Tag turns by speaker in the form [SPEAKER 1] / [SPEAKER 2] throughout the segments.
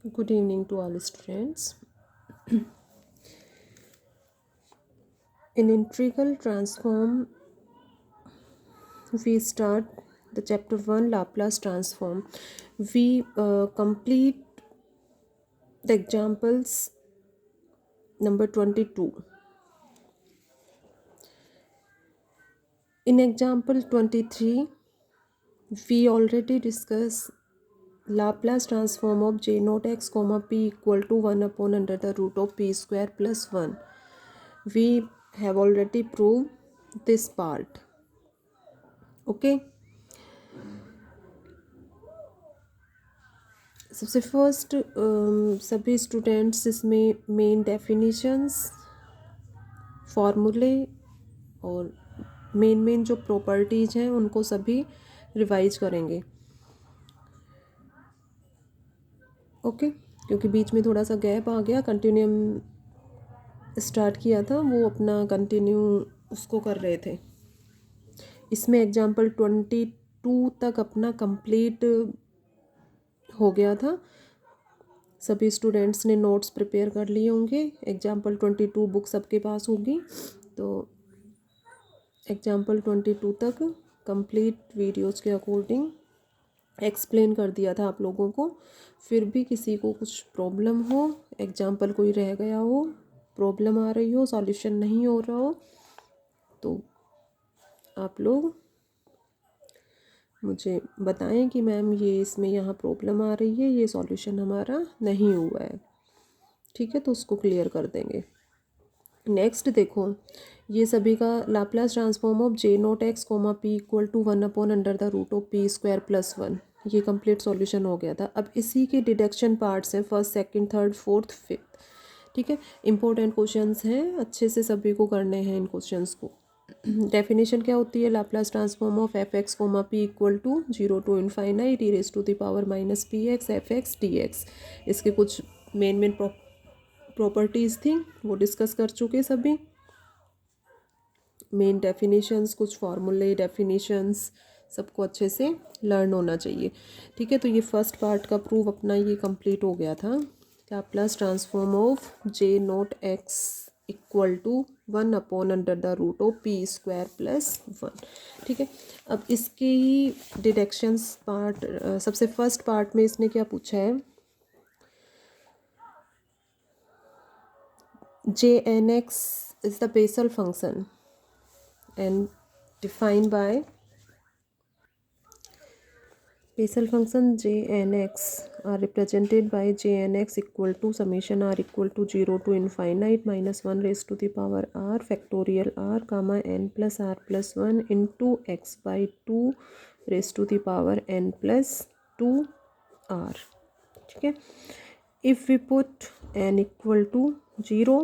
[SPEAKER 1] Good evening to all students. In integral transform, we start the chapter 1 Laplace transform. We complete the examples number 22. In example 23, we already discussed Laplace transform of j naught x comma p equal to 1 upon under the root of p square plus 1. We have already proved this part. Okay. सबसे first सभी students इसमें main definitions फार्मूले और main जो properties हैं उनको सभी revise करेंगे। ओके, क्योंकि बीच में थोड़ा सा गैप आ गया, कंटिन्यूम स्टार्ट किया था, वो अपना कंटिन्यू उसको कर रहे थे। इसमें एग्जाम्पल 22 तक अपना कंप्लीट हो गया था। सभी स्टूडेंट्स ने नोट्स प्रिपेयर कर लिए होंगे। एग्जाम्पल 22 बुक सबके पास होगी, तो एग्जाम्पल 22 तक कंप्लीट वीडियोस के अकॉर्डिंग एक्सप्लेन कर दिया था आप लोगों को। फिर भी किसी को कुछ प्रॉब्लम हो, एग्जाम्पल कोई रह गया हो, प्रॉब्लम आ रही हो, सॉल्यूशन नहीं हो रहा हो, तो आप लोग मुझे बताएं कि मैम ये इसमें यहाँ प्रॉब्लम आ रही है, ये सॉल्यूशन हमारा नहीं हुआ है। ठीक है, तो उसको क्लियर कर देंगे। नेक्स्ट देखो, ये सभी का Laplace transform of J nought x comma P equal to 1 upon under the root of p square plus 1, ये कंप्लीट सॉल्यूशन हो गया था। अब इसी के डिडक्शन पार्ट्स हैं, first second third fourth fifth. ठीक है, इंपॉर्टेंट क्वेश्चंस हैं, अच्छे से सभी को करने हैं इन क्वेश्चंस को। डेफिनेशन क्या होती है? Laplace transform of F x comma P equal to 0 to infinite e raise to the power minus p x f x d x. इसके कुछ मेन प्रॉपर्टीज़ थी, वो डिस्कस कर चुके सभी। मेन डेफिनेशंस, कुछ फार्मूले, डेफिनेशंस सबको अच्छे से लर्न होना चाहिए। ठीक है, तो ये फर्स्ट पार्ट का प्रूव अपना ये कंप्लीट हो गया था। Laplace transform of J nought x equal to 1 upon under the root of p square plus 1। ठीक है, अब इसके ही डिडक्शंस पार्ट, सबसे फर्स्ट पार्ट में इसने क्या पूछा है? Jnx is the Bessel function and defined by Bessel function Jnx are represented by Jnx equal to summation r equal to 0 to infinite minus 1 raised to the power r factorial r comma n plus r plus 1 into x by 2 raised to the power n plus 2 r. ठीक है, if we put n equal to 0,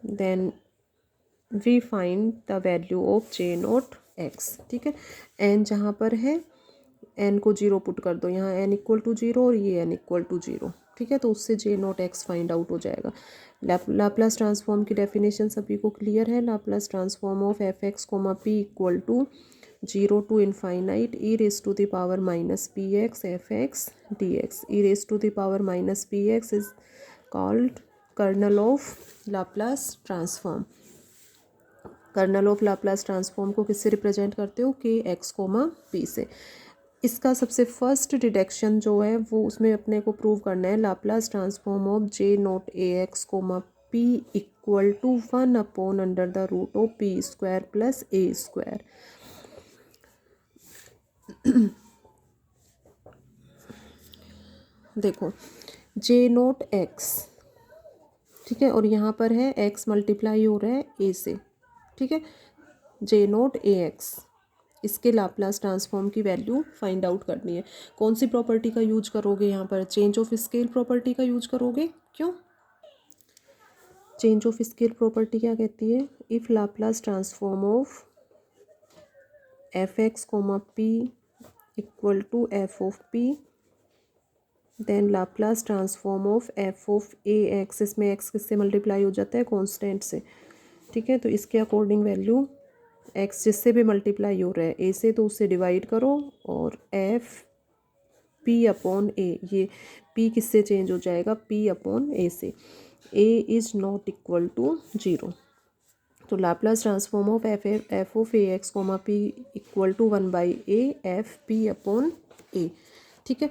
[SPEAKER 1] then we find the value of j note x। ठीक है, n जहाँ पर है n को 0 put कर दो, यहाँ n इक्वल टू 0 और ये n इक्वल टू 0। ठीक है, तो उससे j note x find out हो जाएगा। लाप्लास ट्रांसफॉर्म की डेफिनेशन सभी को क्लियर है। Laplace transform of F x comma P equal to 0 to infinite e raise to the power minus p x f x d x. E raise to the power minus p x is called kernel of Laplace transform. Kernel of Laplace transform को किससे represent करते हो? के x comma P से। इसका सबसे first deduction जो है वो उसमें अपने को प्रूव करना है, Laplace transform of J note A x comma P equal to 1 upon under the root of p square plus A square. देखो, जे नोट एक्स, ठीक है, और यहाँ पर है एक्स मल्टीप्लाई हो रहा है ए से। ठीक है, जे नोट ए एक्स, इसके लाप्लास ट्रांसफॉर्म की वैल्यू फाइंड आउट करनी है। कौन सी प्रॉपर्टी का यूज करोगे? यहाँ पर चेंज ऑफ स्केल प्रॉपर्टी का यूज करोगे। क्यों? चेंज ऑफ स्केल प्रॉपर्टी क्या कहती है? If Laplace transform of F x comma P equal to f of p, then Laplace transform of F of A x, इसमें एक्स किससे multiply हो जाता है? कॉन्स्टेंट से। ठीक है, तो इसके अकॉर्डिंग वैल्यू एक्स जिससे भी मल्टीप्लाई हो रहा है ए से, तो उससे डिवाइड करो और एफ p अपॉन ए, ये p किससे चेंज हो जाएगा, p अपॉन ए से, a is not equal to 0। तो Laplace transform of F of A x comma P equal to 1/a F P upon A. ठीक है,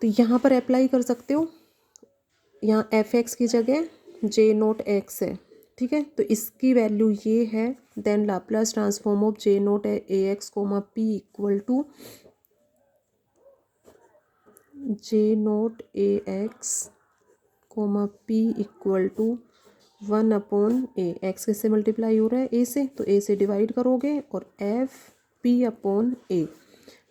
[SPEAKER 1] तो यहाँ पर अप्लाई कर सकते हो, यहाँ एफ एक्स की जगह जे नोट एक्स है। ठीक है, तो इसकी वैल्यू ये है, then Laplace transform of J note A x comma P equal to J note A x comma P equal to 1 upon a. X किससे मल्टीप्लाई हो रहा है, ए से, तो ए से डिवाइड करोगे और एफ पी अपॉन ए।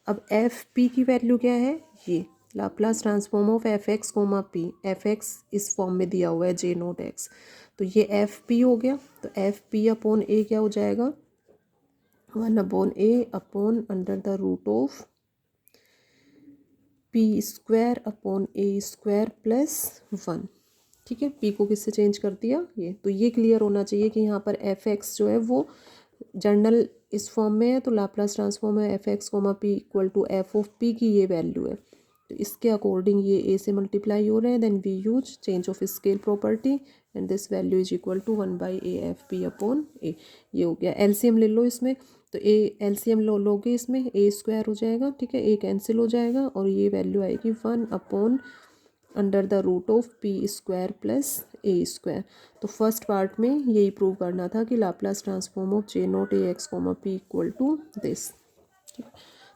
[SPEAKER 1] अब एफ पी की वैल्यू क्या है, ये Laplace transform of F x comma p, f x इस फॉर्म में दिया हुआ है जे नोट एक्स, तो ये एफ पी हो गया। तो एफ पी अपॉन ए क्या हो जाएगा, 1 upon a upon under the root of p square upon a square plus 1। ठीक है, पी को किससे चेंज कर दिया, ये। तो ये क्लियर होना चाहिए कि यहाँ पर एफ एक्स जो है वो जनरल इस फॉर्म में है, तो लाप्लास ट्रांसफॉर्म है f x comma P equal to f of p की ये वैल्यू है, तो इसके अकॉर्डिंग ये ए से मल्टीप्लाई हो रहे हैं। Then we use change of scale property and this value is equal to 1/a F P upon A. ये हो गया, एलसीएम ले लो इसमें, तो ए एलसीएम लोगे इसमें, ए स्क्वायर हो जाएगा। ठीक है, ए कैंसिल हो जाएगा और ये वैल्यू आएगी 1 upon under the root of p square plus A square. तो फर्स्ट पार्ट में यही प्रूव करना था कि Laplace transform of J nought a x comma P equal to this. ठीक,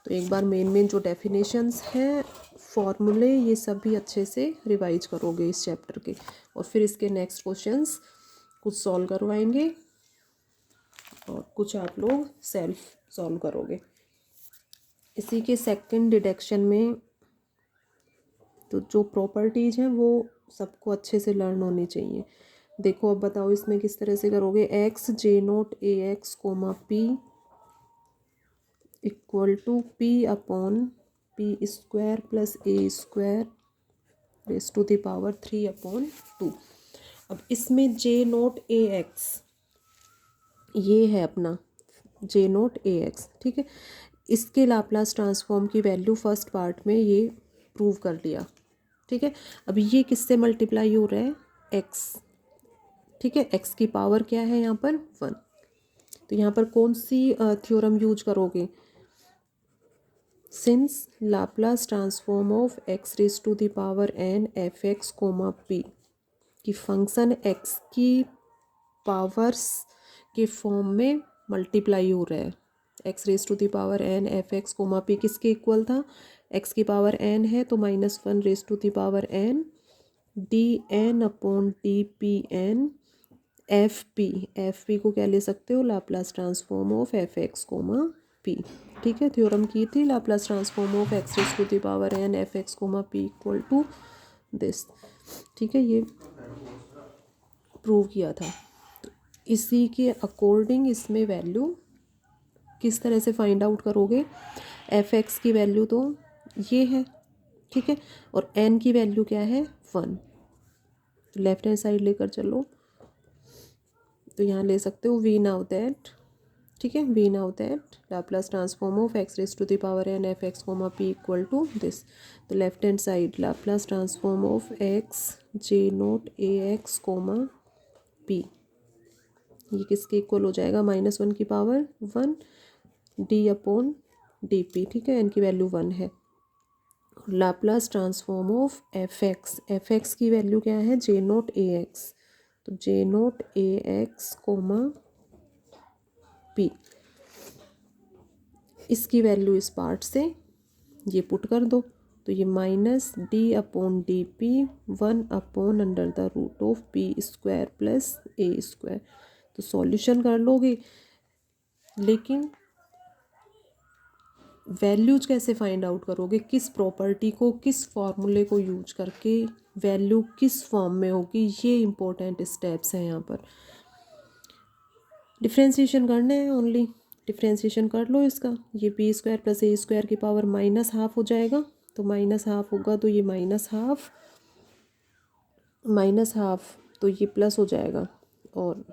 [SPEAKER 1] तो एक बार मेन जो डेफिनेशंस हैं, फॉर्मूले, ये सब भी अच्छे से रिवाइज करोगे इस चैप्टर के, और फिर इसके नेक्स्ट क्वेश्चंस कुछ सॉल्व करवाएंगे और कुछ आप लोग सेल्फ सॉल्व करोगे। इसी के सेकंड डिडक्शन में तो जो प्रॉपर्टीज़ हैं वो सबको अच्छे से लर्न होनी चाहिए। देखो अब बताओ इसमें किस तरह से करोगे, x J note A x comma P equal to p upon P square plus A square raise to the power 3 upon 2। अब इसमें जे नोट ए एक्स ये है अपना जे नोट ए एक्स। ठीक है, इसके लाप्लास ट्रांसफॉर्म की वैल्यू फर्स्ट पार्ट में ये प्रूव कर लिया। ठीक है, अब ये किससे मल्टीप्लाई हो रहा है, एक्स। ठीक है, एक्स की पावर क्या है यहाँ पर 1, तो यहाँ पर कौन सी थ्योरम यूज करोगे, since Laplace transform of x raise to the power N F x comma p कि फंक्शन एक्स की पावर्स के फॉर्म में मल्टीप्लाई हो रहा है। X raise to the power N F x comma p किसके इक्वल था, एक्स की पावर एन है तो -1 raise to the power n d n upon D p n f p को क्या ले सकते हो, Laplace transform of F x comma p. ठीक है, थ्योरम की थी Laplace transform of x raise to the power N F x comma P equal to this. ठीक है, ये प्रूव किया था। तो इसी के अकॉर्डिंग इसमें वैल्यू किस तरह से फाइंड आउट करोगे, एफ एक्स की वैल्यू तो ये है। ठीक है, और एन की वैल्यू क्या है 1, तो लेफ्ट हैंड साइड लेकर चलो, तो यहाँ ले सकते हो वी नाउ दैट। ठीक है, we now that Laplace transform of x raise to the power N F x comma P equal to this. तो left hand side Laplace transform of X J note A x comma P, ये किसके इक्वल हो जाएगा, -1 की power 1 D upon D P. ठीक है, N की वैल्यू 1 है। Laplace transform of F X की वैल्यू क्या है, जे नोट ए एक्स, तो जे नोट ए एक्स कोमा पी, इसकी वैल्यू इस पार्ट से ये पुट कर दो, तो ये -d upon D p 1 upon under the root of p square plus A square. तो सॉल्यूशन कर लोगे, लेकिन वैल्यूज कैसे फाइंड आउट करोगे, किस प्रॉपर्टी को, किस फॉर्मूले को यूज करके वैल्यू किस फॉर्म में होगी, ये इंपॉर्टेंट स्टेप्स हैं। यहाँ पर डिफ्रेंशिएशन करना है, ओनली डिफ्रेंशिएशन कर लो इसका। ये पी स्क्वायर प्लस ए स्क्वायर की पावर -½ हो जाएगा, तो -½ होगा तो ये -½ तो ये प्लस हो जाएगा, और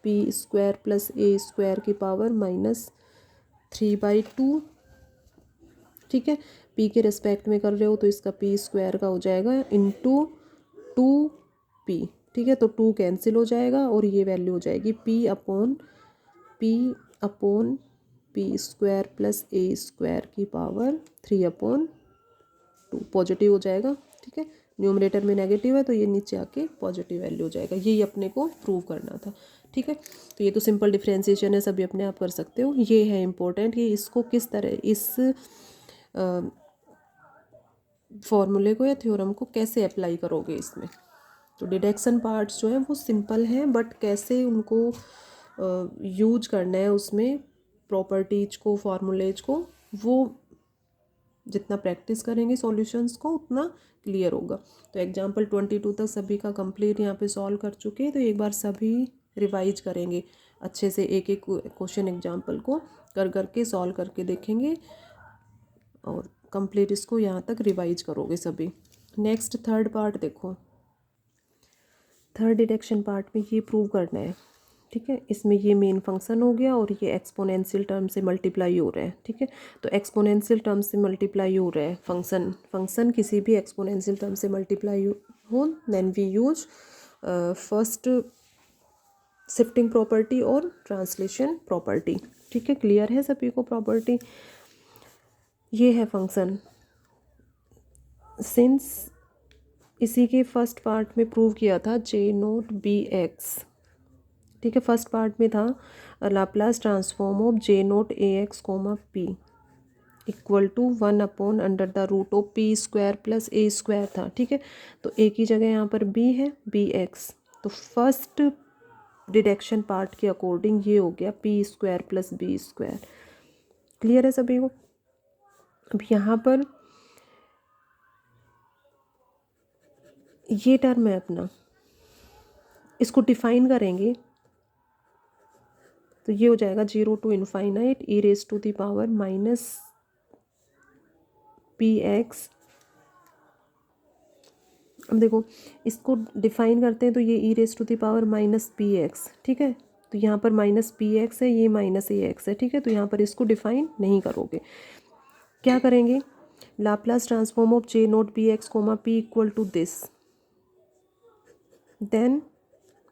[SPEAKER 1] पी स्क्वायर प्लस ए स्क्वायर की पावर -3/2। ठीक है, p पी के रिस्पेक्ट में कर रहे हो तो इसका पी स्क्वायर का हो जाएगा इंटू 2p, ठीक है। तो 2 कैंसिल हो जाएगा और ये वैल्यू हो जाएगी p upon P square plus ए स्क्वायर की पावर 3/2 पॉजिटिव हो जाएगा, ठीक है। न्यूमरेटर में नेगेटिव है तो ये नीचे आके पॉजिटिव वैल्यू हो जाएगा। यही अपने को प्रूव करना था, ठीक है। तो ये तो सिंपल डिफरेंशिएशन है, सभी अपने आप कर सकते हो। ये है इम्पोर्टेंट कि इसको किस तरह इस फॉर्मूले को या थ्योरम को कैसे अप्लाई करोगे इसमें। तो डिडक्शन पार्ट्स जो हैं वो सिंपल हैं, बट कैसे उनको यूज करना है उसमें प्रॉपर्टीज को, फॉर्मूलेज को, वो जितना प्रैक्टिस करेंगे सॉल्यूशंस को उतना क्लियर होगा। तो एग्जांपल 22 तक सभी का कंप्लीट यहाँ पे सॉल्व कर चुके हैं। तो एक बार सभी रिवाइज करेंगे अच्छे से, एक एक क्वेश्चन एग्जांपल को कर करके सॉल्व करके देखेंगे और कंप्लीट इसको यहाँ तक रिवाइज करोगे सभी। नेक्स्ट थर्ड पार्ट देखो, थर्ड डिडक्शन पार्ट में ये प्रूव करना है, ठीक है। इसमें ये मेन फंक्शन हो गया और ये एक्सपोनेंशियल टर्म से मल्टीप्लाई हो रहा है, ठीक है। तो एक्सपोनेंशियल टर्म से मल्टीप्लाई हो रहा है फंक्शन किसी भी एक्सपोनेंशियल टर्म से मल्टीप्लाई हो, then we use first shifting property और ट्रांसलेशन प्रॉपर्टी, ठीक है। क्लियर है सभी को प्रॉपर्टी। ये है फंक्शन, सिंस इसी के फर्स्ट पार्ट में प्रूव किया था J0bx, ठीक है। फर्स्ट पार्ट में था Laplace transform of J0ax, p equal to 1/√ऑफ p square plus a square था, ठीक है। तो एक ही जगह यहाँ पर b है, bx। तो फर्स्ट डिडक्शन पार्ट के अकॉर्डिंग ये हो गया p square plus b square. Clear है सभी को। अब यहाँ पर ये टर्म है अपना, इसको डिफाइन करेंगे तो ये हो जाएगा 0 to infinite e raise to the power minus px। अब देखो इसको डिफाइन करते हैं तो ये e raise to the power minus px, ठीक है। तो यहाँ पर माइनस px है, ये माइनस ax है, ठीक है। तो यहाँ पर इसको डिफाइन नहीं करोगे, क्या करेंगे, Laplace transform of J0bx, p equal to this, then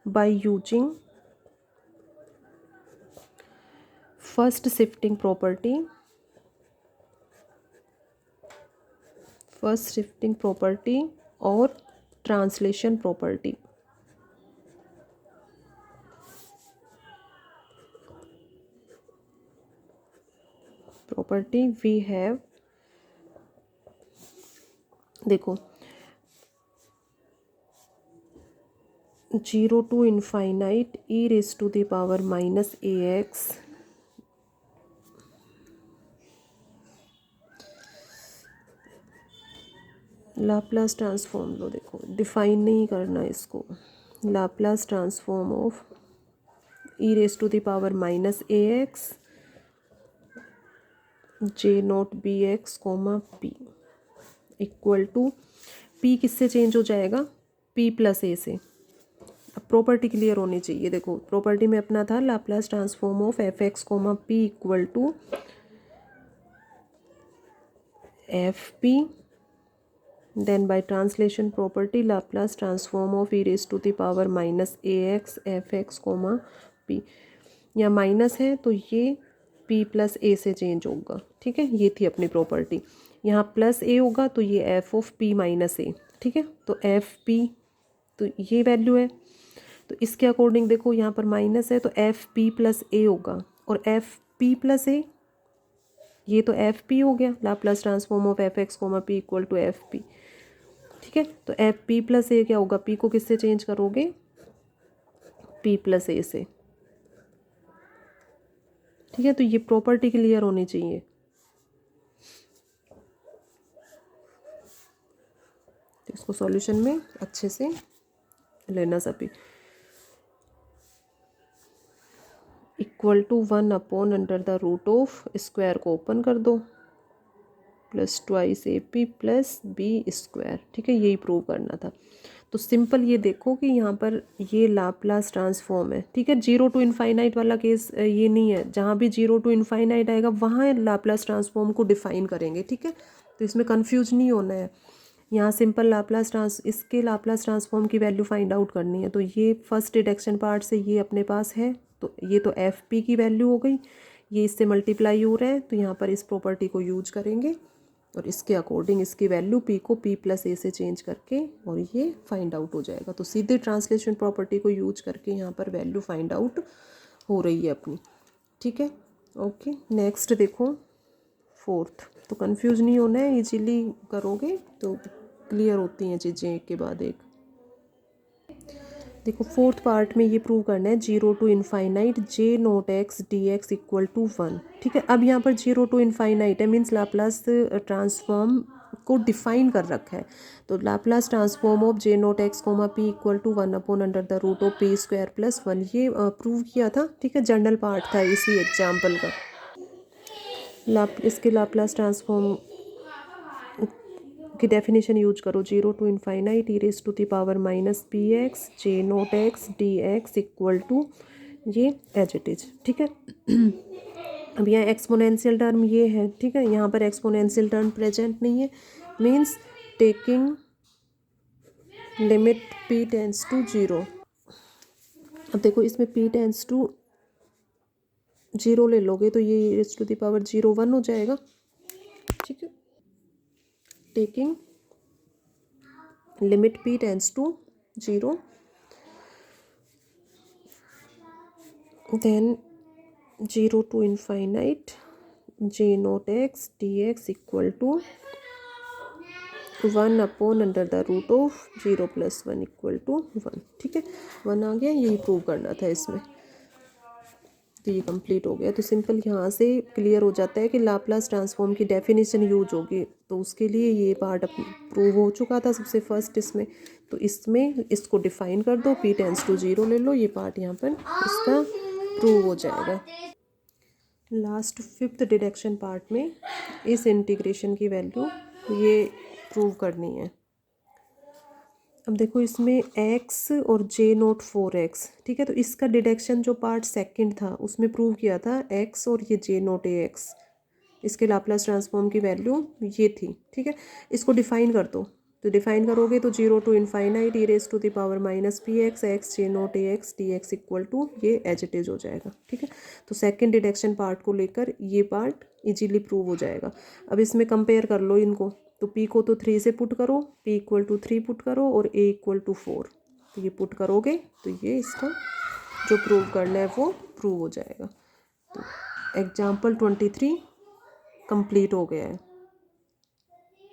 [SPEAKER 1] by using first shifting property और ट्रांसलेशन प्रॉपर्टी वी हैव, देखो 0 to infinite e raise to the power minus ax Laplace transform लो, देखो डिफाइन नहीं करना इसको, Laplace transform of e raise to the power minus ax J0bx, p equal to p किससे change हो जाएगा, p plus a से। अब प्रॉपर्टी क्लियर होनी चाहिए। देखो प्रॉपर्टी में अपना था Laplace transform of fx, p equal to fp, then by translation property Laplace transform of e raise to the power minus ax fx, p। यहाँ माइनस है तो ये p प्लस a से चेंज होगा, ठीक है। ये थी अपनी प्रॉपर्टी। यहाँ प्लस a होगा तो ये f of p minus a, ठीक है। तो एफ पी, तो ये वैल्यू है। तो इसके अकॉर्डिंग देखो यहाँ पर माइनस है तो एफ पी प्लस ए होगा, और एफ पी प्लस ए ये तो एफ पी हो गया, Laplace transform of F x, p equal to f p, ठीक है। तो एफ पी प्लस ए क्या होगा, पी को किससे चेंज करोगे, पी प्लस ए से, ठीक है। तो ये प्रॉपर्टी क्लियर होनी चाहिए। तो इसको सॉल्यूशन में अच्छे से लेना सभी। इक्वल टू 1/√ऑफ स्क्वायर को ओपन कर दो plus twice AP plus b square, ठीक है। यही प्रूव करना था। तो सिंपल ये देखो कि यहाँ पर ये लाप्लास ट्रांसफॉर्म है, ठीक है। 0 to इनफाइनाइट वाला केस ये नहीं है, जहाँ भी 0 to इनफाइनाइट आएगा वहाँ लाप्लास ट्रांसफॉर्म को डिफाइन करेंगे, ठीक है। तो इसमें कंफ्यूज नहीं होना है। यहाँ सिंपल इसके लाप्लास ट्रांसफॉर्म की वैल्यू फाइंड आउट करनी है। तो ये फर्स्ट डिडक्शन पार्ट से ये अपने पास है, तो ये तो एफ पी की वैल्यू हो गई, ये इससे मल्टीप्लाई हो रहा है, तो यहाँ पर इस प्रॉपर्टी को यूज करेंगे और इसके अकॉर्डिंग इसकी वैल्यू पी को पी प्लस ए से चेंज करके और ये फाइंड आउट हो जाएगा। तो सीधे ट्रांसलेशन प्रॉपर्टी को यूज करके यहाँ पर वैल्यू फाइंड आउट हो रही है अपनी, ठीक है। ओके, नेक्स्ट देखो फोर्थ। तो कंफ्यूज नहीं होना है, इजीली करोगे तो क्लियर होती हैं चीज़ें एक के बाद एक। देखो फोर्थ पार्ट में ये प्रूव करना है 0 to infinite J nought x d x equal to 1, ठीक है। अब यहाँ पर 0 to इनफाइनाइट है, मीन्स लाप्लास ट्रांसफॉर्म को डिफाइन कर रखा है। तो Laplace transform of J nought x comma P equal to 1 upon under the root of p square plus 1, ये प्रूव किया था, ठीक है। जनरल पार्ट था इसी एग्जाम्पल का। इसके लाप्लास ट्रांसफॉर्म की डेफिनेशन यूज करो, 0 to infinite e raise to the power minus p x J nought x d x equal to ये एज इट इज, ठीक है। अब यहाँ एक्सपोनेंशियल टर्म ये है, ठीक है। यहाँ पर एक्सपोनेंशियल टर्म प्रेजेंट नहीं है, means taking limit p tends to 0। अब देखो इसमें p टेंस टू 0 ले लोगे तो ये रेज टू द पावर 0 1 हो जाएगा, ठीक है। Taking limit p tends to 0 then 0 to infinite j naught x d x equal to 1 upon under the root of 0 plus 1 equal to 1, ठीक है। 1 आ गया, यही प्रूव करना था इसमें, तो ये कंप्लीट हो गया। तो सिंपल यहाँ से क्लियर हो जाता है कि लाप्लास ट्रांसफॉर्म की डेफिनेशन यूज होगी, तो उसके लिए ये पार्ट प्रूव हो चुका था सबसे फर्स्ट इसमें। तो इसमें इसको डिफाइन कर दो, p टेंस टू 0 ले लो, ये पार्ट यहाँ पर इसका प्रूव हो जाएगा। लास्ट फिफ्थ डिडक्शन पार्ट में इस इंटीग्रेशन की वैल्यू ये प्रूव करनी है। अब देखो इसमें x और j नोट 4x, ठीक है। तो इसका डिडक्शन जो पार्ट सेकंड था उसमें प्रूव किया था x और ये j नोट ax, इसके लाप्लास ट्रांसफॉर्म की वैल्यू ये थी, ठीक है। इसको डिफाइन कर दो, तो डिफाइन करोगे तो 0 to infinite e raise to the power minus p x x J note A x d x equal to ये एज इट इज हो जाएगा, ठीक है। तो सेकंड डिडक्शन पार्ट को लेकर ये पार्ट इजीली प्रूव हो जाएगा। अब इसमें कंपेयर कर लो इनको, तो p को तो 3 से पुट करो, p इक्वल टू 3 पुट करो और a इक्वल टू 4, तो ये पुट करोगे तो ये इसका जो प्रूव करना है वो प्रूव हो जाएगा। तो एग्जाम्पल 23 कंप्लीट हो गया है।